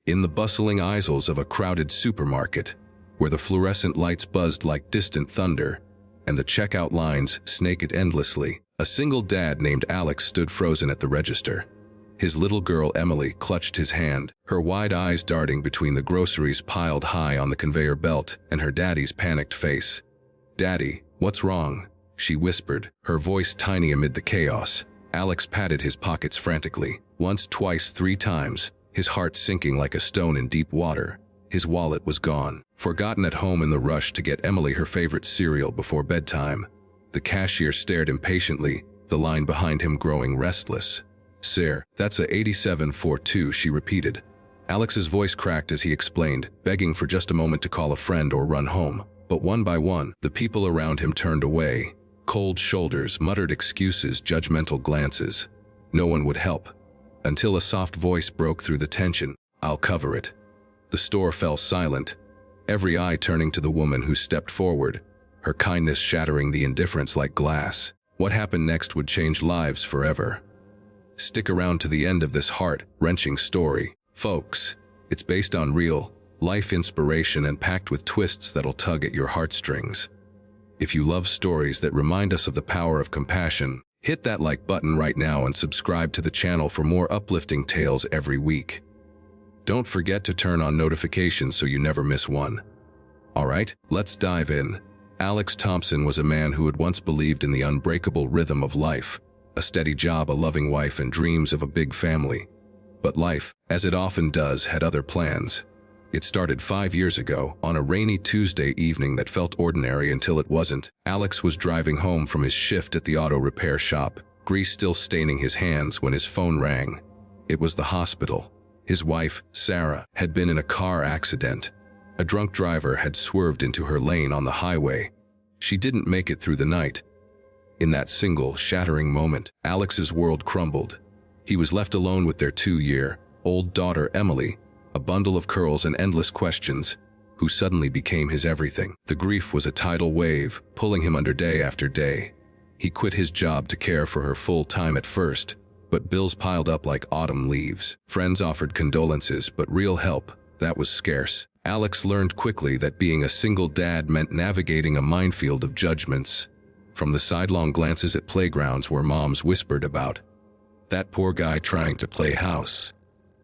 in the bustling aisles of a crowded supermarket, where the fluorescent lights buzzed like distant thunder, and the checkout lines snaked endlessly, a single dad named Alex stood frozen at the register. His little girl Emily clutched his hand, her wide eyes darting between the groceries piled high on the conveyor belt and her daddy's panicked face. "Daddy, what's wrong?" she whispered, her voice tiny amid the chaos. Alex patted his pockets frantically, once, twice, 3 times, his heart sinking like a stone in deep water. His wallet was gone, forgotten at home in the rush to get Emily her favorite cereal before bedtime. The cashier stared impatiently, the line behind him growing restless. "Sir, that's a 8742, she repeated. Alex's voice cracked as he explained, begging for just a moment to call a friend or run home. But one by one, the people around him turned away. Cold shoulders, muttered excuses, judgmental glances. No one would help. Until a soft voice broke through the tension. "I'll cover it." The store fell silent, every eye turning to the woman who stepped forward, her kindness shattering the indifference like glass. What happened next would change lives forever. Stick around to the end of this heart-wrenching story, folks. It's based on real life inspiration and packed with twists that'll tug at your heartstrings. If you love stories that remind us of the power of compassion, hit that like button right now and subscribe to the channel for more uplifting tales every week. Don't forget to turn on notifications so you never miss one. Alright, let's dive in. Alex Thompson was a man who had once believed in the unbreakable rhythm of life, a steady job, a loving wife, and dreams of a big family. But life, as it often does, had other plans. It started 5 years ago, on a rainy Tuesday evening that felt ordinary until it wasn't. Alex was driving home from his shift at the auto repair shop, grease still staining his hands when his phone rang. It was the hospital. His wife, Sarah, had been in a car accident. A drunk driver had swerved into her lane on the highway. She didn't make it through the night. In that single, shattering moment, Alex's world crumbled. He was left alone with their 2-year-old daughter, Emily, a bundle of curls and endless questions, who suddenly became his everything. The grief was a tidal wave, pulling him under day after day. He quit his job to care for her full time at first, but bills piled up like autumn leaves. Friends offered condolences, but real help, that was scarce. Alex learned quickly that being a single dad meant navigating a minefield of judgments. From the sidelong glances at playgrounds where moms whispered about that poor guy trying to play house,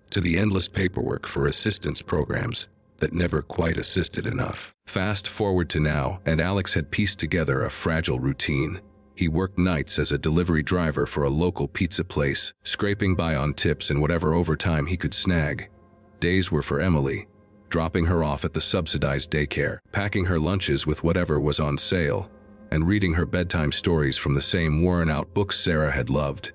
to the endless paperwork for assistance programs that never quite assisted enough. Fast forward to now, and Alex had pieced together a fragile routine. He worked nights as a delivery driver for a local pizza place, scraping by on tips and whatever overtime he could snag. Days were for Emily, dropping her off at the subsidized daycare, packing her lunches with whatever was on sale, and reading her bedtime stories from the same worn-out books Sarah had loved.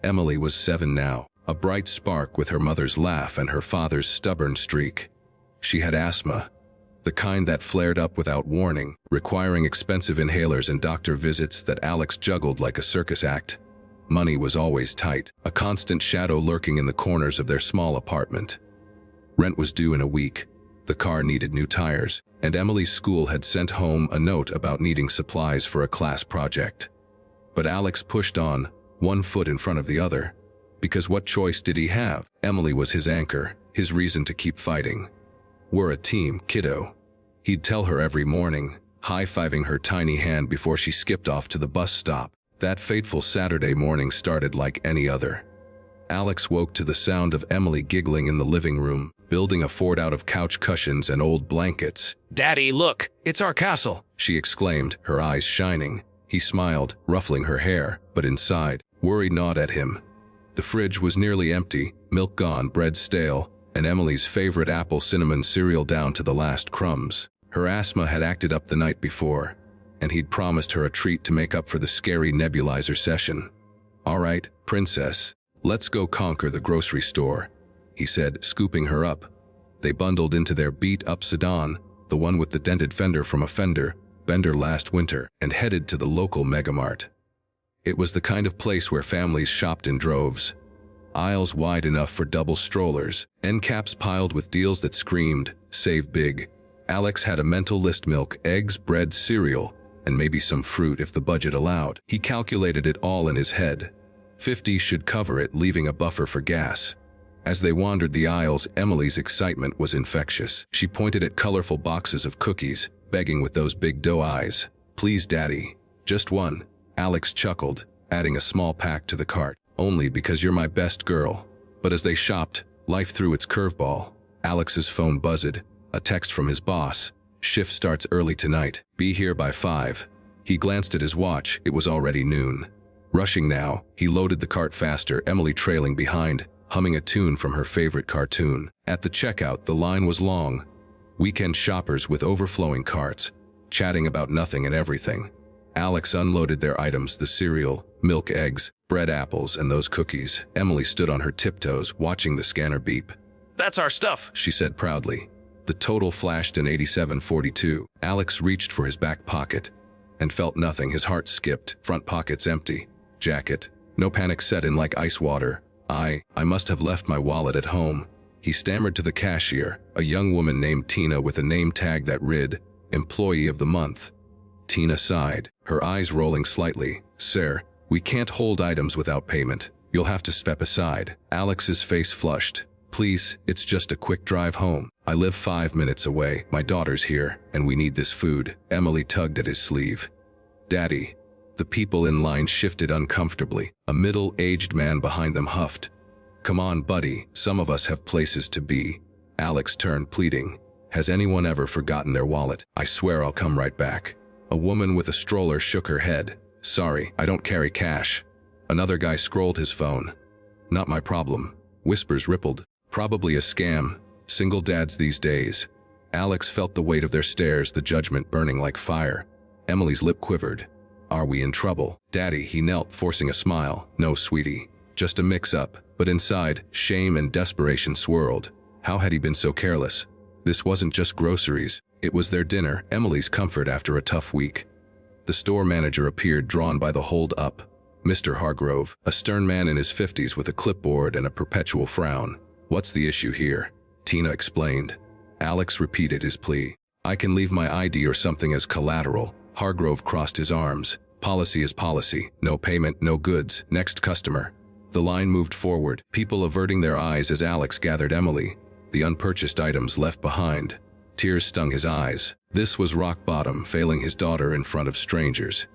Emily was 7 now, a bright spark with her mother's laugh and her father's stubborn streak. She had asthma, the kind that flared up without warning, requiring expensive inhalers and doctor visits that Alex juggled like a circus act. Money was always tight, a constant shadow lurking in the corners of their small apartment. Rent was due in a week, the car needed new tires, and Emily's school had sent home a note about needing supplies for a class project. But Alex pushed on, one foot in front of the other. Because what choice did he have? Emily was his anchor, his reason to keep fighting. "We're a team, kiddo," he'd tell her every morning, high-fiving her tiny hand before she skipped off to the bus stop. That fateful Saturday morning started like any other. Alex woke to the sound of Emily giggling in the living room, building a fort out of couch cushions and old blankets. "Daddy, look, it's our castle," she exclaimed, her eyes shining. He smiled, ruffling her hair, but inside, worry gnawed at him. The fridge was nearly empty, milk gone, bread stale, and Emily's favorite apple cinnamon cereal down to the last crumbs. Her asthma had acted up the night before, and he'd promised her a treat to make up for the scary nebulizer session. "All right, princess, let's go conquer the grocery store," he said, scooping her up. They bundled into their beat-up sedan, the one with the dented fender from a fender bender last winter, and headed to the local megamart. It was the kind of place where families shopped in droves. Aisles wide enough for double strollers, end caps piled with deals that screamed, "Save big." Alex had a mental list: milk, eggs, bread, cereal, and maybe some fruit if the budget allowed. He calculated it all in his head. 50 should cover it, leaving a buffer for gas. As they wandered the aisles, Emily's excitement was infectious. She pointed at colorful boxes of cookies, begging with those big doe eyes. "Please, Daddy. Just one." Alex chuckled, adding a small pack to the cart. "Only because you're my best girl." But as they shopped, life threw its curveball. Alex's phone buzzed, a text from his boss. "Shift starts early tonight. Be here by 5. He glanced at his watch. It was already noon. Rushing now, he loaded the cart faster, Emily trailing behind, humming a tune from her favorite cartoon. At the checkout, the line was long. Weekend shoppers with overflowing carts, chatting about nothing and everything. Alex unloaded their items, the cereal, milk, eggs, bread, apples, and those cookies. Emily stood on her tiptoes, watching the scanner beep. "That's our stuff," she said proudly. The total flashed in 87.42. Alex reached for his back pocket and felt nothing. His heart skipped, front pockets empty. Jacket. No panic set in like ice water. I must have left my wallet at home. He stammered to the cashier, a young woman named Tina with a name tag that read, Employee of the Month. Tina sighed, her eyes rolling slightly. "Sir, we can't hold items without payment. You'll have to step aside." Alex's face flushed. "Please, it's just a quick drive home. I live 5 minutes away. My daughter's here, and we need this food." Emily tugged at his sleeve. "Daddy." The people in line shifted uncomfortably. A middle-aged man behind them huffed. "Come on, buddy. Some of us have places to be." Alex turned, pleading. "Has anyone ever forgotten their wallet? I swear I'll come right back." A woman with a stroller shook her head. "Sorry, I don't carry cash." Another guy scrolled his phone. "Not my problem." Whispers rippled. "Probably a scam. Single dads these days." Alex felt the weight of their stares, the judgment burning like fire. Emily's lip quivered. "Are we in trouble?" "Daddy," he knelt, forcing a smile. "No, sweetie. Just a mix-up." But inside, shame and desperation swirled. How had he been so careless? This wasn't just groceries. It was their dinner, Emily's comfort after a tough week. The store manager appeared, drawn by the hold-up. Mr. Hargrove, a stern man in his 50s with a clipboard and a perpetual frown. "What's the issue here?" Tina explained. Alex repeated his plea. "I can leave my ID or something as collateral." Hargrove crossed his arms. "Policy is policy. No payment, no goods. Next customer." The line moved forward, people averting their eyes as Alex gathered Emily, the unpurchased items left behind. Tears stung his eyes. This was rock bottom, failing his daughter in front of strangers.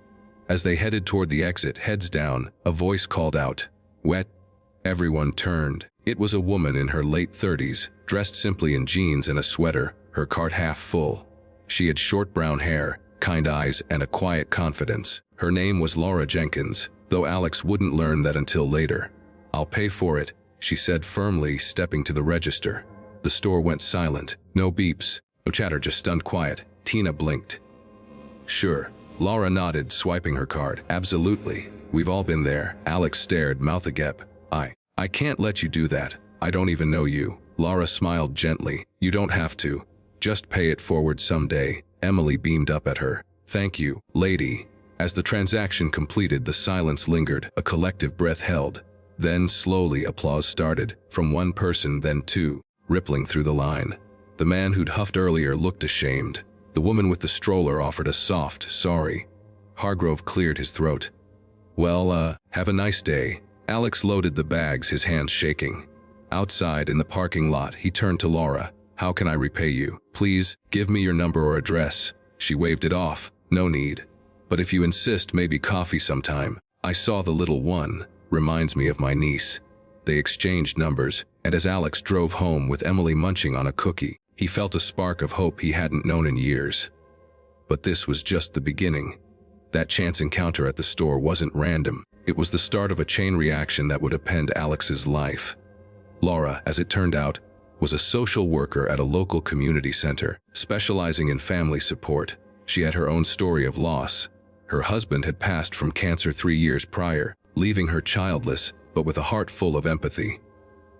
As they headed toward the exit, heads down, a voice called out, "Wet?" Everyone turned. It was a woman in her late 30s, dressed simply in jeans and a sweater, her cart half full. She had short brown hair, kind eyes, and a quiet confidence. Her name was Laura Jenkins, though Alex wouldn't learn that until later. "I'll pay for it," she said firmly, stepping to the register. The store went silent. No beeps, no chatter, just stunned quiet. Tina blinked. "Sure." Laura nodded, swiping her card. "Absolutely. We've all been there." Alex stared, mouth agape. I can't let you do that. I don't even know you." Laura smiled gently. "You don't have to. Just pay it forward someday." Emily beamed up at her. "Thank you, lady." As the transaction completed, the silence lingered, a collective breath held. Then, slowly, applause started, from one person, then two, rippling through the line. The man who'd huffed earlier looked ashamed. The woman with the stroller offered a soft, "Sorry." Hargrove cleared his throat. "Well, have a nice day." Alex loaded the bags, his hands shaking. Outside, in the parking lot, he turned to Laura. "How can I repay you? Please, give me your number or address." She waved it off. "No need. But if you insist, maybe coffee sometime. I saw the little one. Reminds me of my niece." They exchanged numbers, and as Alex drove home with Emily munching on a cookie, he felt a spark of hope he hadn't known in years. But this was just the beginning. That chance encounter at the store wasn't random. It was the start of a chain reaction that would upend Alex's life. Laura, as it turned out, was a social worker at a local community center, specializing in family support. She had her own story of loss. Her husband had passed from cancer 3 years prior, leaving her childless, but with a heart full of empathy.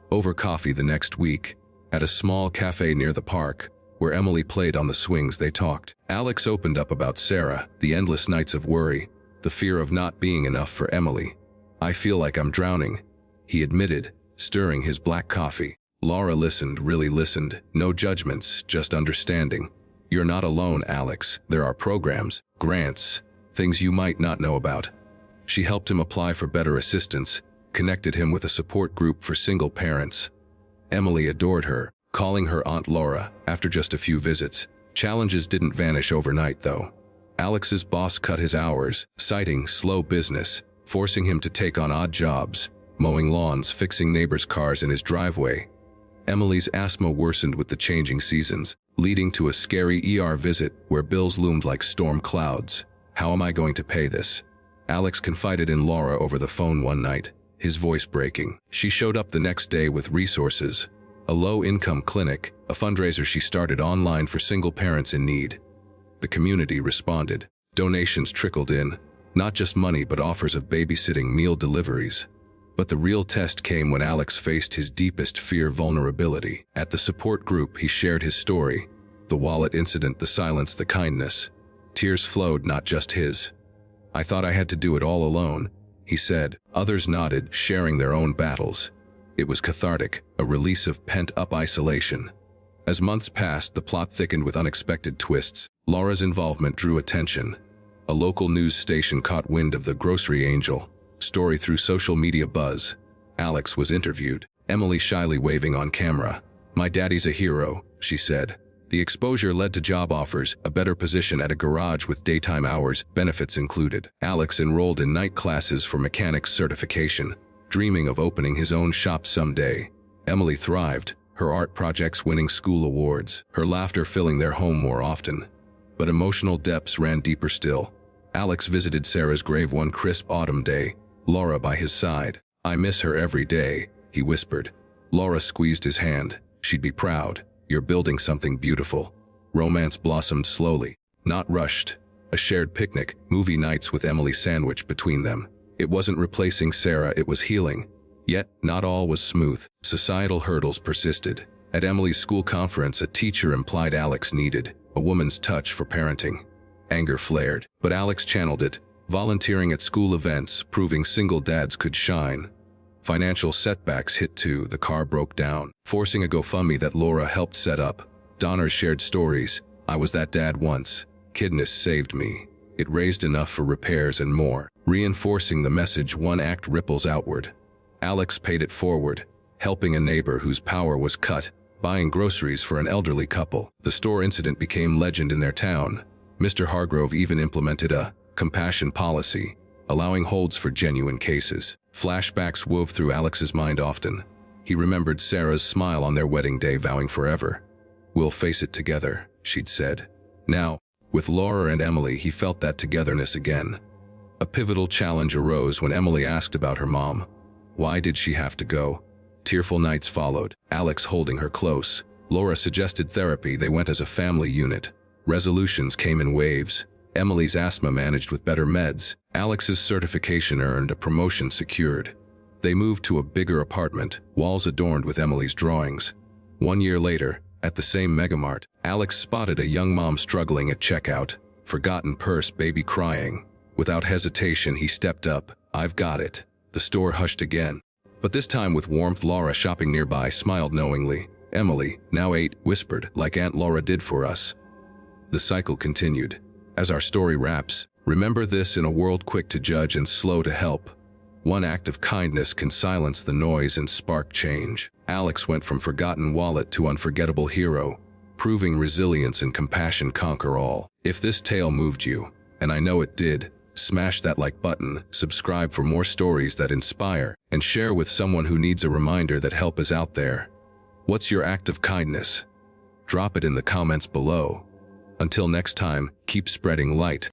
Over coffee the next week, at a small cafe near the park, where Emily played on the swings, they talked. Alex opened up about Sarah, the endless nights of worry, the fear of not being enough for Emily. "I feel like I'm drowning," he admitted, stirring his black coffee. Laura listened, really listened. No judgments, just understanding. "You're not alone, Alex. There are programs, grants, things you might not know about." She helped him apply for better assistance, connected him with a support group for single parents. Emily adored her, calling her Aunt Laura after just a few visits. Challenges didn't vanish overnight, though. Alex's boss cut his hours, citing slow business, forcing him to take on odd jobs, mowing lawns, fixing neighbors' cars in his driveway. Emily's asthma worsened with the changing seasons, leading to a scary ER visit where bills loomed like storm clouds. "How am I going to pay this?" Alex confided in Laura over the phone one night, his voice breaking. She showed up the next day with resources: a low-income clinic, a fundraiser she started online for single parents in need. The community responded. Donations trickled in, not just money but offers of babysitting, meal deliveries. But the real test came when Alex faced his deepest fear: vulnerability. At the support group, he shared his story: the wallet incident, the silence, the kindness. Tears flowed, not just his. "I thought I had to do it all alone," he said. Others nodded, sharing their own battles. It was cathartic, a release of pent-up isolation. As months passed, the plot thickened with unexpected twists. Laura's involvement drew attention. A local news station caught wind of the grocery angel story through social media buzz. Alex was interviewed, Emily shyly waving on camera. "My daddy's a hero," she said. The exposure led to job offers, a better position at a garage with daytime hours, benefits included. Alex enrolled in night classes for mechanics certification, dreaming of opening his own shop someday. Emily thrived, her art projects winning school awards, her laughter filling their home more often. But emotional depths ran deeper still. Alex visited Sarah's grave one crisp autumn day, Laura by his side. "I miss her every day," he whispered. Laura squeezed his hand. "She'd be proud. You're building something beautiful." Romance blossomed slowly, not rushed. A shared picnic, movie nights with Emily sandwiched between them. It wasn't replacing Sarah, it was healing. Yet, not all was smooth. Societal hurdles persisted. At Emily's school conference, a teacher implied Alex needed a woman's touch for parenting. Anger flared, but Alex channeled it, volunteering at school events, proving single dads could shine. Financial setbacks hit too. The car broke down, forcing a GoFundMe that Laura helped set up. Donors shared stories. "I was that dad once. Kidness saved me." It raised enough for repairs and more, reinforcing the message: one act ripples outward. Alex paid it forward, helping a neighbor whose power was cut, buying groceries for an elderly couple. The store incident became legend in their town. Mr. Hargrove even implemented a compassion policy, allowing holds for genuine cases. Flashbacks wove through Alex's mind often. He remembered Sarah's smile on their wedding day, vowing forever. "We'll face it together," she'd said. Now, with Laura and Emily, he felt that togetherness again. A pivotal challenge arose when Emily asked about her mom. Why did she have to go? Tearful nights followed, Alex holding her close. Laura suggested therapy. They went as a family unit. Resolutions came in waves. Emily's asthma managed with better meds. Alex's certification earned, a promotion secured. They moved to a bigger apartment, walls adorned with Emily's drawings. 1 year later, at the same megamart, Alex spotted a young mom struggling at checkout. Forgotten purse, baby crying. Without hesitation, he stepped up. "I've got it." The store hushed again. But this time with warmth. Laura, shopping nearby, smiled knowingly. "Emily, now 8, whispered, "like Aunt Laura did for us." The cycle continued. As our story wraps, remember this: in a world quick to judge and slow to help, one act of kindness can silence the noise and spark change. Alex went from forgotten wallet to unforgettable hero, proving resilience and compassion conquer all. If this tale moved you, and I know it did, smash that like button, subscribe for more stories that inspire, and share with someone who needs a reminder that help is out there. What's your act of kindness? Drop it in the comments below. Until next time, keep spreading light.